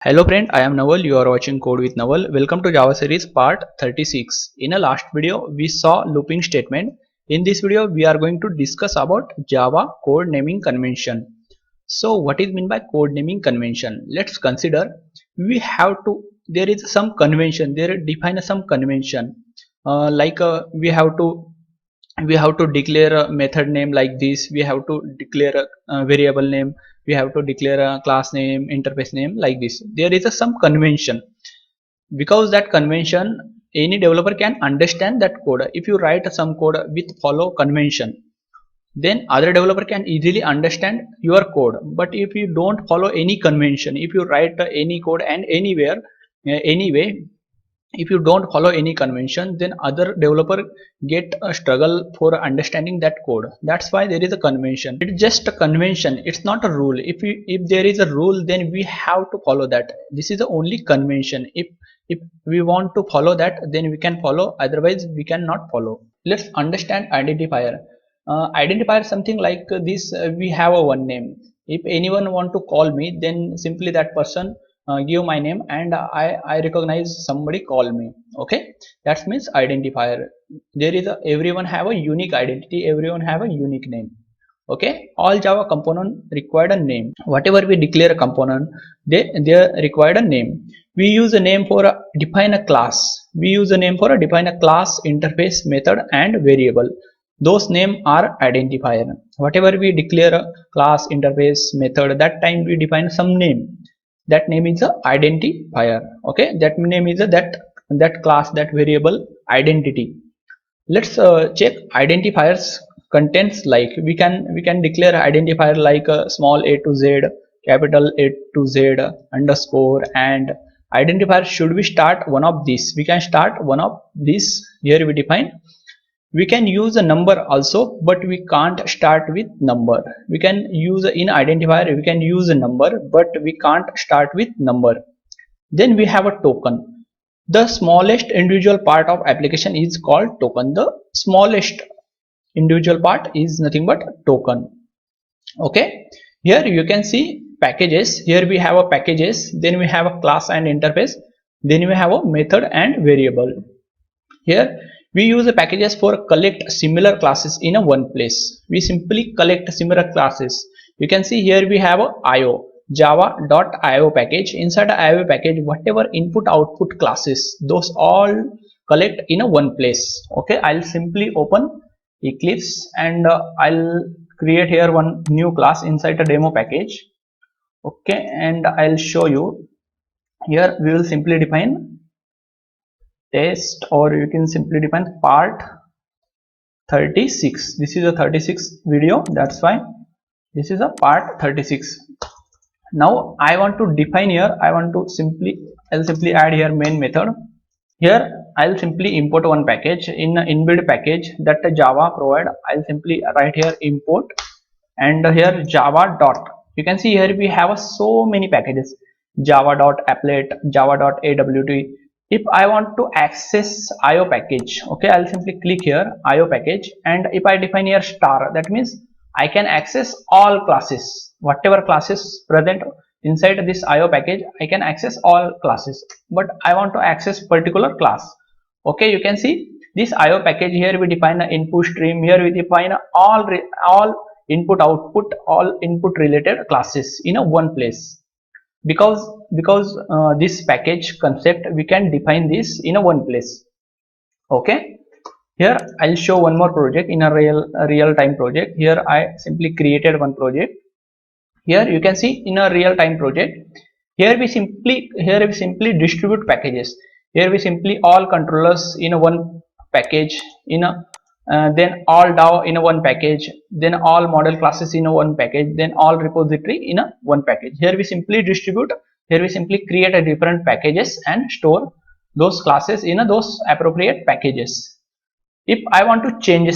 Hello friend, I am Naval. You are watching Code with Naval. Welcome to Java series part 36. In a last video, we saw looping statement. In this video, we are going to discuss about Java code naming convention. So what is meant by code naming convention? Let's consider there is some convention, there define some convention we have to declare a method name like this, we have to declare a variable name, we have to declare a class name, interface name, like this. There is some convention. Because that convention, any developer can understand that code. If you write some code with follow convention, then other developer can easily understand your code. But if you don't follow any convention, if you write any code and anywhere, anyway, if you don't follow any convention, then other developer get a struggle for understanding that code. That's why there is a convention. It's just a convention, it's not a rule. If there is a rule, then we have to follow that. This is the only convention. If we want to follow that, then we can follow, otherwise we cannot follow. Let's understand identifier. Identifier something like this. We have a one name. If anyone want to call me, then simply that person give my name and I recognize somebody call me. Okay, that means identifier. There is everyone have a unique identity, everyone have a unique name. Okay, all Java component required a name. Whatever we declare a component, they required a name. We use a name for define a class. We use a name for define a class, interface, method and variable. Those names are identifier. Whatever we declare a class, interface, method, that time we define some name. That name is a identifier. Okay, that name is that class, that variable identity. Let's check identifiers contents. Like we can declare identifier like small a to z, capital A to z, underscore, and identifier should we start one of these. We can start one of these. Here we define. We can use a number also, but we can't start with number. We can use in identifier, we can use a number, but we can't start with number. Then we have a token. The smallest individual part of application is called token. The smallest individual part is nothing but token. Okay, here you can see packages. Here we have a packages, then we have a class and interface, then we have a method and variable. Here we use the packages for collect similar classes in a one place. We simply collect similar classes. You can see here we have a IO, java.io package. Inside the IO package, whatever input output classes, those all collect in a one place. Okay, I'll simply open Eclipse and I'll create here one new class inside the demo package. Okay, and I'll show you. Here we will simply define test, or you can simply define part 36. This is a 36 video, that's why this is a part 36. Now I want to define here, I'll simply add here main method. Here I'll simply import one package in inbuilt package that Java provide. I'll simply write here import, and here java dot. You can see here we have so many packages: java.applet, java.awt. If I want to access IO package, okay, I'll simply click here IO package, and if I define here star, that means I can access all classes. Whatever classes present inside this IO package, I can access all classes, but I want to access particular class. Okay, you can see this IO package. Here we define an input stream. Here we define all input output, all input related classes in a one place. Because this package concept, we can define this in a one place. Okay, here I'll show one more project in a real time project. Here I simply created one project. Here you can see in a real time project, here we simply distribute packages. Here we simply all controllers in a one package, in a then all DAO in a one package, then all model classes in a one package, then all repository in a one package. Here we simply distribute. Here we simply create a different packages and store those classes in those appropriate packages. If I want to change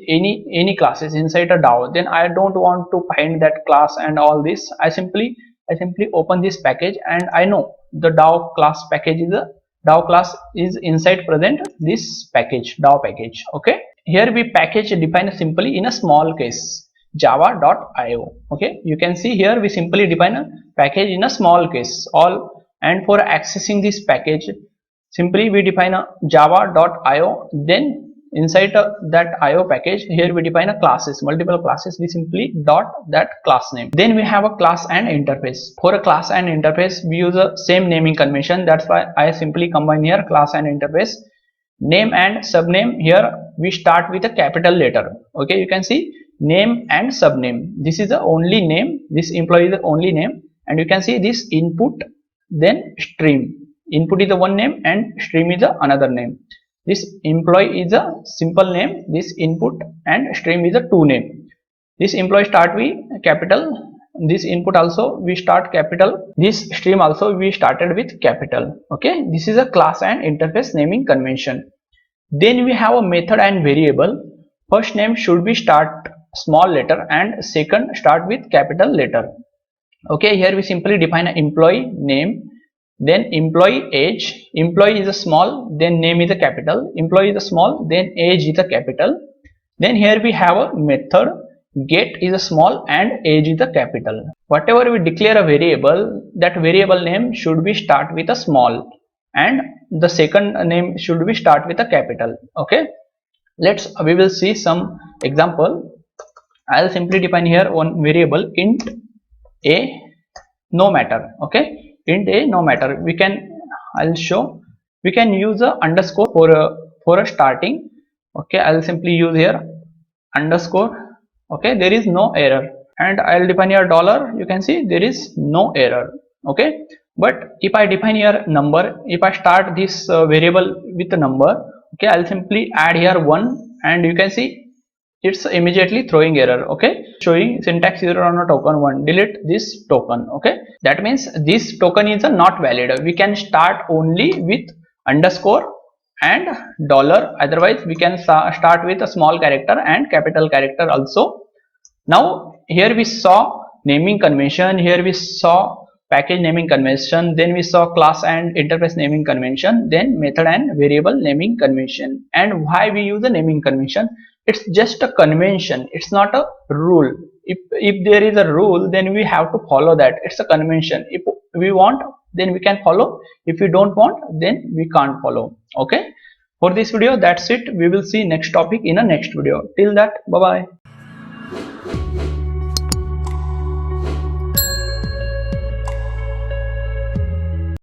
any classes inside a DAO, then I don't want to find that class and all this. I simply open this package, and I know the DAO class package is a DAO class is inside present this package, DAO package. Okay, here we package define simply in a small case. java.io. Okay, you can see here we simply define a package in a small case all, and for accessing this package simply we define a java.io. Then inside that io package, here we define a classes, multiple classes. We simply dot that class name. Then we have a class and interface. For a class and interface we use a same naming convention. That's why I simply combine here class and interface. Name and subname, here we start with a capital letter. Okay, you can see name and subname. This is the only name, this employee is the only name, and you can see this input, then stream. Input is the one name and stream is the another name. This employee is a simple name, this input and stream is a two name. This employee start with capital, this input also we start capital, this stream also we started with capital. Okay, this is a class and interface naming convention. Then we have a method and variable. First name should be start small letter and second start with capital letter. Okay, here we simply define an employee name, then employee age. Employee is a small, then name is a capital. Employee is a small, then age is a capital. Then here we have a method, get is a small and age is a capital. Whatever we declare a variable, that variable name should be start with a small and the second name should be start with a capital. Okay, we will see some example. I'll simply define here one variable int a no matter. Okay, int a no matter. I'll show we can use a underscore for a starting. Okay, I'll simply use here underscore. Okay, there is no error, and I'll define here dollar. You can see there is no error. Okay, but if I define here number, if I start this variable with a number, okay, I'll simply add here 1 and you can see it's immediately throwing error. Okay, showing syntax error on a token 1, delete this token. Okay, that means this token is not valid. We can start only with underscore and dollar, otherwise we can start with a small character and capital character also. Now here we saw naming convention, here we saw package naming convention, then we saw class and interface naming convention, then method and variable naming convention. And why we use a naming convention? It's just a convention, it's not a rule. If there is a rule, then we have to follow that. It's a convention. If we want, then we can follow. If we don't want, then we can't follow. Okay, for this video that's it. We will see next topic in a next video. Till that, bye bye.